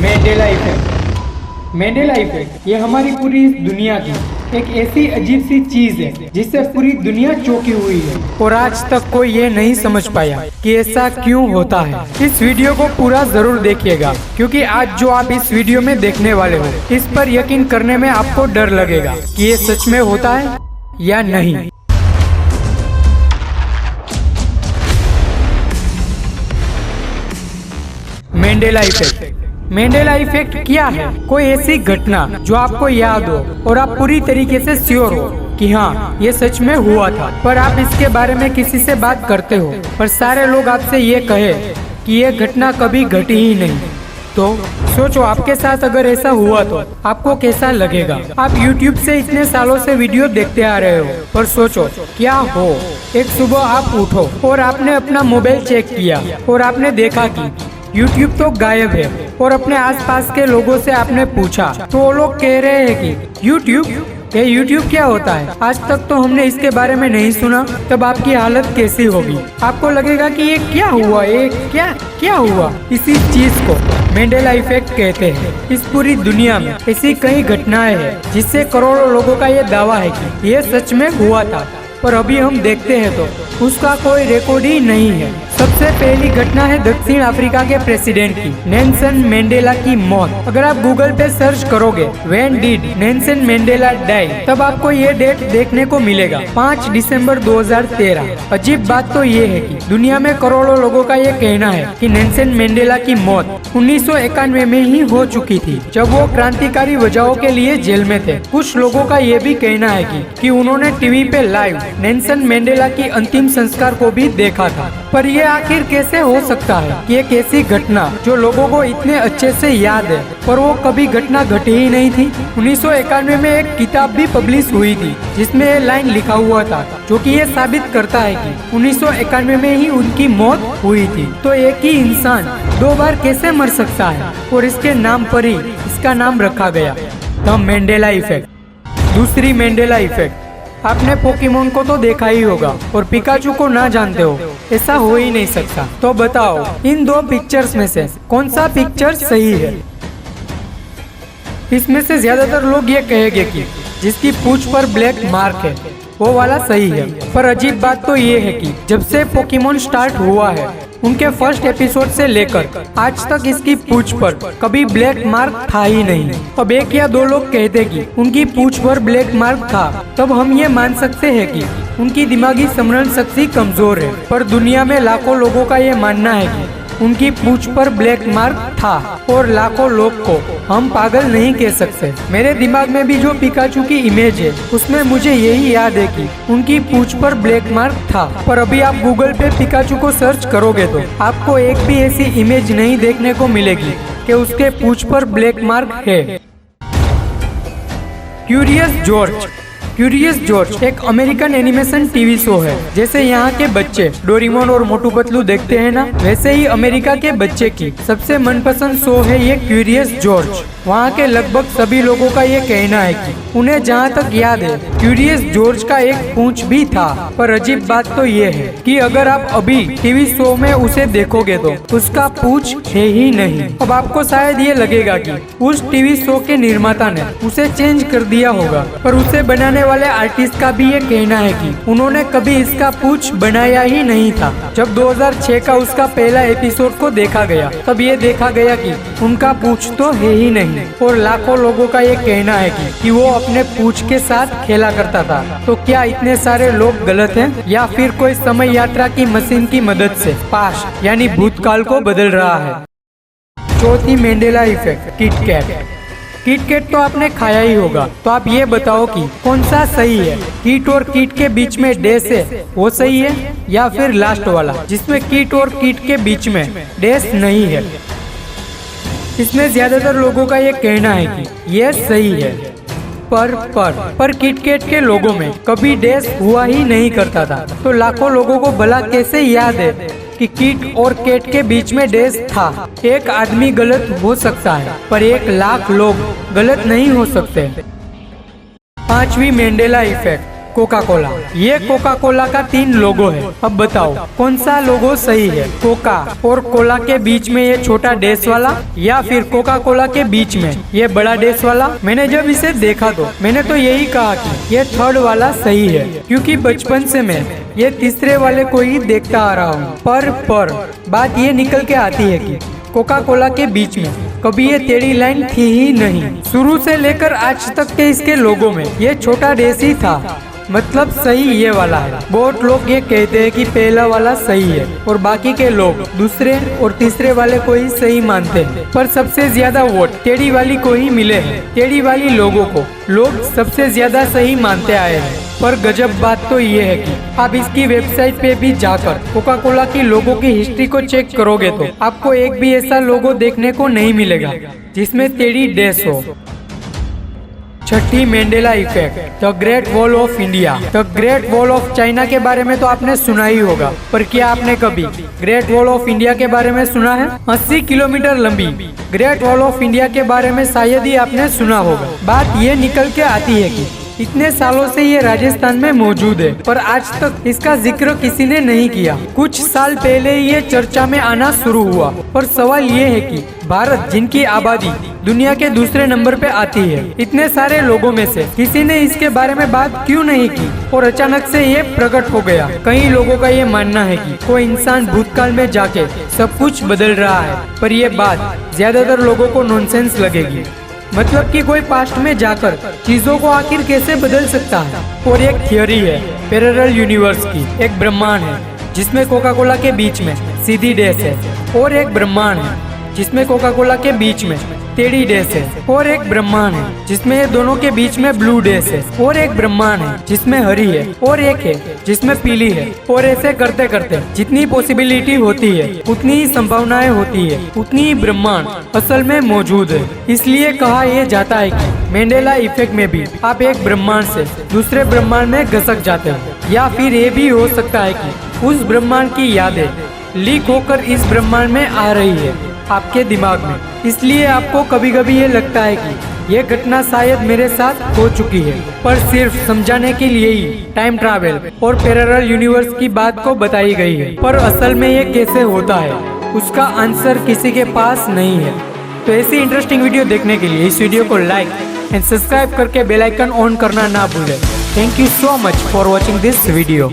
Mandala effect. Mandala effect ये हमारी पूरी दुनिया की एक ऐसी अजीब सी चीज है जिससे पूरी दुनिया चौंकी हुई है और आज तक कोई ये नहीं समझ पाया कि ऐसा क्यों होता है। इस वीडियो को पूरा जरूर देखिएगा क्योंकि आज जो आप इस वीडियो में देखने वाले हो इस पर यकीन करने में आपको डर लगेगा कि ये सच में होता है या नहीं। Mandala effect. मैंडेला इफेक्ट क्या है? कोई ऐसी घटना जो आपको याद हो और आप पूरी तरीके से श्योर हो कि हाँ ये सच में हुआ था, पर आप इसके बारे में किसी से बात करते हो पर सारे लोग आपसे ये कहे कि ये घटना कभी घटी ही नहीं। तो सोचो आपके साथ अगर ऐसा हुआ तो आपको कैसा लगेगा। आप YouTube से इतने सालों से वीडियो देखते आ रहे हो, पर सोचो क्या हो एक सुबह आप उठो और आपने अपना मोबाइल चेक किया और आपने देखा कि YouTube तो गायब है और अपने आसपास के लोगों से आपने पूछा तो वो लोग कह रहे हैं कि YouTube क्या होता है, आज तक तो हमने इसके बारे में नहीं सुना। तब आपकी हालत कैसी होगी? आपको लगेगा कि ये क्या हुआ, ये क्या हुआ। इसी चीज को मैंडेला इफेक्ट कहते हैं। इस पूरी दुनिया में ऐसी कई घटनाएं हैं जिससे करोड़ों लोगों का ये दावा है कि ये सच में हुआ था, पर अभी हम देखते हैं तो उसका कोई रिकॉर्ड ही नहीं है। सबसे पहली घटना है दक्षिण अफ्रीका के प्रेसिडेंट की, नेल्सन मंडेला की मौत। अगर आप गूगल पे सर्च करोगे when did Nelson Mandela die, तब आपको ये डेट देखने को मिलेगा 5 दिसंबर 2013। अजीब बात तो ये है कि दुनिया में करोड़ों लोगों का ये कहना है कि नेल्सन मंडेला की मौत 1991 में ही हो चुकी थी, जब वो क्रांतिकारी वजहों के लिए जेल में थे। कुछ लोगों का ये भी कहना है कि उन्होंने टीवी पे लाइव नेल्सन मंडेला की अंतिम संस्कार को भी देखा था। पर ये आखिर कैसे हो सकता है कि एक ऐसी घटना जो लोगों को इतने अच्छे से याद है पर वो कभी घटना घटी ही नहीं थी। 1991 में एक किताब भी पब्लिश हुई थी जिसमें ये लाइन लिखा हुआ था जो कि ये साबित करता है कि 1991 में ही उनकी मौत हुई थी। तो एक ही इंसान 2 बार कैसे मर सकता है, और इसके नाम पर ही इसका नाम रखा गया, द मैंडेला इफेक्ट। दूसरी मैंडेला इफेक्ट। आपने पोकेमोन को तो देखा ही होगा और पिकाचू को ना जानते हो, ऐसा हो ही नहीं सकता। तो बताओ इन 2 पिक्चर्स में से कौन सा पिक्चर सही है? इसमें से ज्यादातर लोग ये कहेंगे कि जिसकी पूंछ पर ब्लैक मार्क है वो वाला सही है। पर अजीब बात तो ये है कि जब से पोकेमोन स्टार्ट हुआ है उनके फर्स्ट एपिसोड से लेकर आज तक इसकी पूंछ पर कभी ब्लैक मार्क था ही नहीं। अब 1 या 2 लोग कहते कि उनकी पूंछ पर ब्लैक मार्क था, तब हम ये मान सकते हैं कि उनकी दिमागी स्मरण शक्ति कमजोर है। पर दुनिया में लाखों लोगों का ये मानना है कि उनकी पूंछ पर ब्लैक मार्क था और लाखों लोग को हम पागल नहीं कह सकते। मेरे दिमाग में भी जो पिकाचू की इमेज है उसमें मुझे यही याद है कि उनकी पूंछ पर ब्लैक मार्क था। पर अभी आप गूगल पे पिकाचू को सर्च करोगे तो आपको एक भी ऐसी इमेज नहीं देखने को मिलेगी कि उसके पूंछ पर ब्लैक मार्क है। क्यूरियस जॉर्ज एक अमेरिकन एनिमेशन टीवी शो है। जैसे यहाँ के बच्चे डोरेमोन और मोटू पतलू देखते हैं ना, वैसे ही अमेरिका के बच्चे की सबसे मनपसंद शो है ये क्यूरियस जॉर्ज। वहाँ के लगभग सभी लोगों का ये कहना है कि उन्हें जहाँ तक याद है क्यूरियस जॉर्ज का एक पूंछ भी था। पर अजीब बात तो ये है कि अगर आप अभी टीवी शो में उसे देखोगे तो उसका पूंछ है ही नहीं। अब आपको शायद ये लगेगा कि उस टीवी शो के निर्माता ने उसे चेंज कर दिया होगा, पर उसे बनाने वाले आर्टिस्ट का भी ये कहना है कि उन्होंने कभी इसका पूंछ बनाया ही नहीं था। जब 2006 का उसका पहला एपिसोड को देखा गया तब ये देखा गया कि उनका पूंछ तो है ही नहीं, और लाखों लोगों का ये कहना है कि वो अपने पूंछ के साथ खेला करता था। तो क्या इतने सारे लोग गलत हैं या फिर कोई समय यात्रा की मशीन की मदद से पास्ट यानी भूतकाल को बदल रहा है? चौथी मैंडेला इफेक्ट, किटकैट तो आपने खाया ही होगा। तो आप ये बताओ कि कौन सा सही है? कीट और कीट के बीच में डैश है वो सही है, या फिर लास्ट वाला जिसमें कीट और कीट के बीच में डैश नहीं है? इसमें ज्यादातर लोगों का ये कहना है कि ये सही है, पर किटकैट के लोगों में कभी डैश हुआ ही नहीं करता था। तो लाखों लोगों को भला कैसे याद है कि कीट और कैट के बीच में डैश था? एक आदमी गलत हो सकता है पर 1 लाख लोग गलत नहीं हो सकते। 5वीं मैंडेला इफेक्ट। Coca Cola. ये कोका कोला का 3 लोगो है। अब बताओ कौन सा लोगो सही है, कोका और कोला के बीच में ये छोटा डैश वाला, या फिर कोका कोला के बीच में ये बड़ा डैश वाला? मैंने जब इसे देखा तो मैंने तो यही कहा कि ये थर्ड वाला सही है, क्योंकि बचपन से मैं ये तीसरे वाले को ही देखता आ रहा हूँ। पर बात ये निकल के आती है कि कोका कोला के बीच में कभी ये टेढ़ी लाइन थी ही नहीं। शुरू से लेकर आज तक के इसके लोगों में ये छोटा डैश ही था, मतलब सही ये वाला है। बहुत लोग ये कहते हैं कि पहला वाला सही है और बाकी के लोग दूसरे और तीसरे वाले को ही सही मानते हैं, पर सबसे ज्यादा वोट टेढ़ी वाली को ही मिले हैं। टेढ़ी वाली लोगों को लोग सबसे ज्यादा सही मानते आए हैं। पर गजब बात तो ये है कि आप इसकी वेबसाइट पे भी जाकर कोका कोला की लोगो की हिस्ट्री को चेक करोगे तो आपको एक भी ऐसा लोगो देखने को नहीं मिलेगा जिसमें टेढ़ी डैश हो। छठी, mandala effect, the great wall of India. The great wall of China के बारे में तो आपने सुना ही होगा, पर क्या आपने कभी ग्रेट वॉल ऑफ इंडिया के बारे में सुना है? 80 किलोमीटर लंबी ग्रेट वॉल ऑफ इंडिया के बारे में शायद ही आपने सुना होगा। बात ये निकल के आती है कि इतने सालों से ये राजस्थान में मौजूद है, पर आज तक इसका जिक्र किसी ने नहीं किया। कुछ साल पहले ये चर्चा में आना शुरू हुआ, पर सवाल ये है कि भारत, जिनकी आबादी दुनिया के दूसरे नंबर पे आती है, इतने सारे लोगों में से किसी ने इसके बारे में बात क्यों नहीं की और अचानक से ये प्रकट हो गया? कई लोगों का ये मानना है कि कोई इंसान भूतकाल में जाके सब कुछ बदल रहा है, पर ये बात ज्यादातर लोगों को नॉनसेंस लगेगी। मतलब कि कोई पास्ट में जाकर चीजों को आखिर कैसे बदल सकता है? और एक थियोरी है पैरेलल यूनिवर्स की। एक ब्रह्मांड है जिसमें कोका कोला के बीच में सीधी डैश है, और एक ब्रह्मांड है जिसमें कोका कोला के बीच में टेढ़ी डैश है, और एक ब्रह्मांड है जिसमें ये दोनों के बीच में ब्लू डैश है, और एक ब्रह्मांड है जिसमें हरी है, और एक है जिसमें पीली है। और ऐसे करते करते जितनी पॉसिबिलिटी होती है, उतनी ही संभावनाएं होती है, उतनी ही ब्रह्मांड असल में मौजूद है। इसलिए कहा यह जाता है कि मैंडेला इफेक्ट में भी आप एक ब्रह्मांड से दूसरे ब्रह्मांड में घसक जाते हो, या फिर ये भी हो सकता है कि उस ब्रह्मांड की यादें लीक होकर इस ब्रह्मांड में आ रही है आपके दिमाग में। इसलिए आपको कभी कभी ये लगता है कि ये घटना शायद मेरे साथ हो चुकी है, पर सिर्फ समझाने के लिए ही टाइम ट्रैवल और पैरेलल यूनिवर्स की बात को बताई गई है। पर असल में ये कैसे होता है, उसका आंसर किसी के पास नहीं है। तो ऐसी इंटरेस्टिंग वीडियो देखने के लिए इस वीडियो को लाइक एंड सब्सक्राइब करके बेल आइकन ऑन करना ना भूलें। Thank you so much for watching this video.